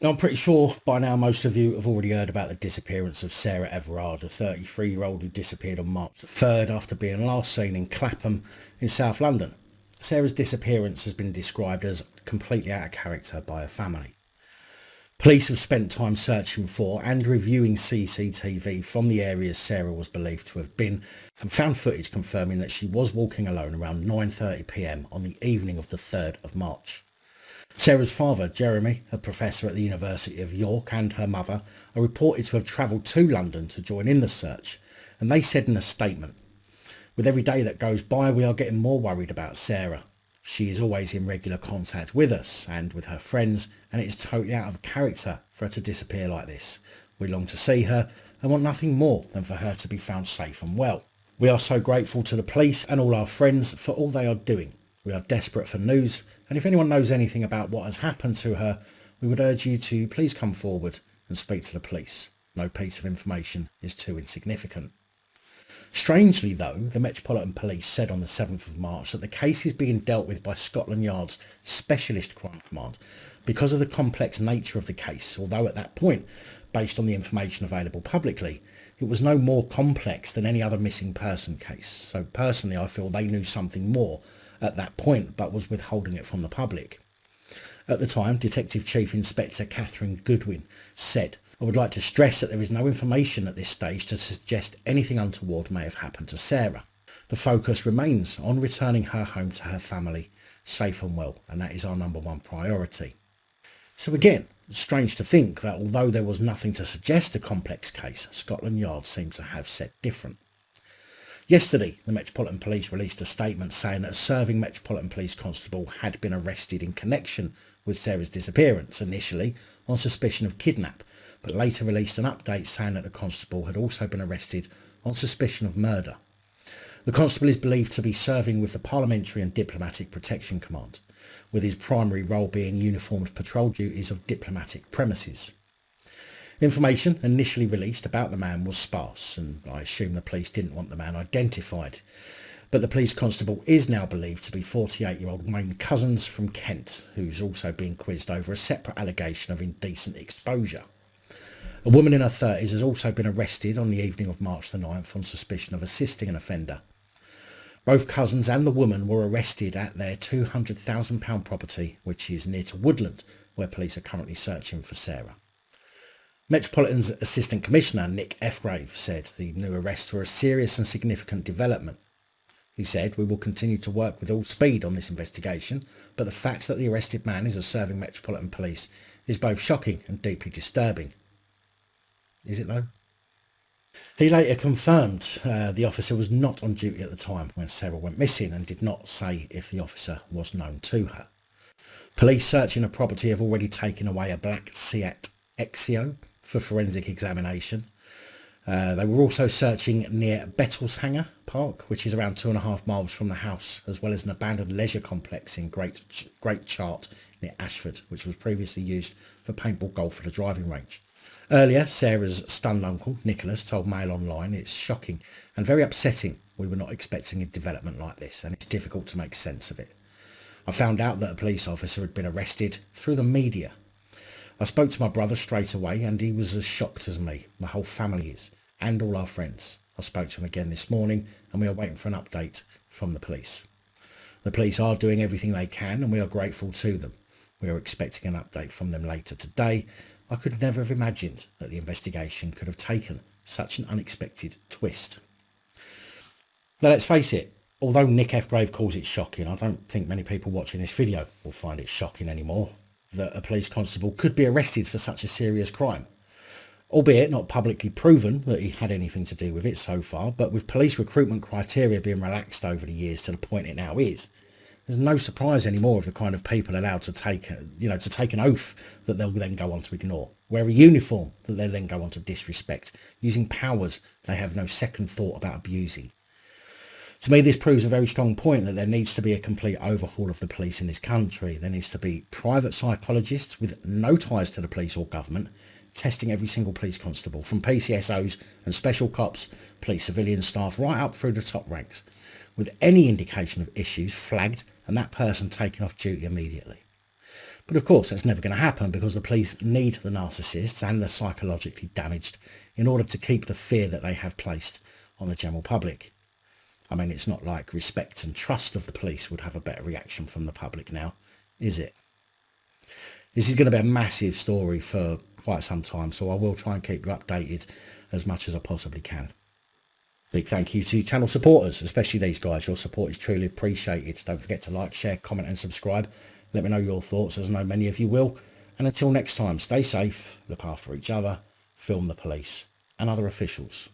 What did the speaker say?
Now, I'm pretty sure by now most of you have already heard about the disappearance of Sarah Everard, a 33-year-old who disappeared on March the 3rd after being last seen in Clapham in South London. Sarah's disappearance has been described as completely out of character by her family. Police have spent time searching for and reviewing CCTV from the areas Sarah was believed to have been and found footage confirming that she was walking alone around 9:30 p.m. on the evening of the 3rd of March. Sarah's father, Jeremy, a professor at the University of York, and her mother are reported to have travelled to London to join in the search, and they said in a statement, "With every day that goes by, we are getting more worried about Sarah. She is always in regular contact with us and with her friends, and it is totally out of character for her to disappear like this. We long to see her and want nothing more than for her to be found safe and well. We are so grateful to the police and all our friends for all they are doing. We are desperate for news, and if anyone knows anything about what has happened to her, we would urge you to please come forward and speak to the police. No piece of information is too insignificant." Strangely though, the Metropolitan Police said on the 7th of March that the case is being dealt with by Scotland Yard's Specialist Crime Command because of the complex nature of the case, although at that point, based on the information available publicly, it was no more complex than any other missing person case. So personally, I feel they knew something more at that point, but was withholding it from the public. At the time, Detective Chief Inspector Catherine Goodwin said, "I would like to stress that there is no information at this stage to suggest anything untoward may have happened to Sarah. The focus remains on returning her home to her family, safe and well, and that is our number one priority." So again, it's strange to think that although there was nothing to suggest a complex case, Scotland Yard seemed to have said different. Yesterday, the Metropolitan Police released a statement saying that a serving Metropolitan Police constable had been arrested in connection with Sarah's disappearance, initially on suspicion of kidnap, but later released an update saying that the constable had also been arrested on suspicion of murder. The constable is believed to be serving with the Parliamentary and Diplomatic Protection Command, with his primary role being uniformed patrol duties of diplomatic premises. Information initially released about the man was sparse, and I assume the police didn't want the man identified. But the police constable is now believed to be 48-year-old Wayne Couzens from Kent, who's also being quizzed over a separate allegation of indecent exposure. A woman in her 30s has also been arrested on the evening of March the 9th on suspicion of assisting an offender. Both Couzens and the woman were arrested at their £200,000 property, which is near to Woodland, where police are currently searching for Sarah. Metropolitan's Assistant Commissioner Nick Efgrave said the new arrests were a serious and significant development. He said, "We will continue to work with all speed on this investigation, but the fact that the arrested man is a serving Metropolitan Police is both shocking and deeply disturbing." Is it though? He later confirmed the officer was not on duty at the time when Sarah went missing and did not say if the officer was known to her. Police searching the property have already taken away a black Seat Exio for forensic examination. They were also searching near Bettleshanger Park, which is around 2.5 miles from the house, as well as an abandoned leisure complex in Great Chart near Ashford, which was previously used for paintball golf at a driving range. Earlier, Sarah's stunned uncle, Nicholas, told Mail Online, "It's shocking and very upsetting. We were not expecting a development like this, and it's difficult to make sense of it. I found out that a police officer had been arrested through the media. I spoke to my brother straight away and he was as shocked as me. The whole family is, and all our friends. I spoke to him again this morning and we are waiting for an update from the police. The police are doing everything they can and we are grateful to them. We are expecting an update from them later today. I could never have imagined that the investigation could have taken such an unexpected twist." Now let's face it, although Nick Efgrave calls it shocking, I don't think many people watching this video will find it shocking anymore that a police constable could be arrested for such a serious crime. Albeit not publicly proven that he had anything to do with it so far, but with police recruitment criteria being relaxed over the years to the point it now is, there's no surprise anymore of the kind of people allowed to take an oath that they'll then go on to ignore, wear a uniform that they'll then go on to disrespect, using powers they have no second thought about abusing. To me, this proves a very strong point that there needs to be a complete overhaul of the police in this country. There needs to be private psychologists with no ties to the police or government testing every single police constable, from PCSOs and special cops, police civilian staff, right up through the top ranks, with any indication of issues flagged and that person taken off duty immediately. But of course, that's never going to happen because the police need the narcissists and the psychologically damaged in order to keep the fear that they have placed on the general public. I mean, it's not like respect and trust of the police would have a better reaction from the public now, is it? This is going to be a massive story for quite some time, so I will try and keep you updated as much as I possibly can. Big thank you to channel supporters, especially these guys. Your support is truly appreciated. Don't forget to like, share, comment and subscribe. Let me know your thoughts, as I know many of you will. And until next time, stay safe, look after each other, film the police and other officials.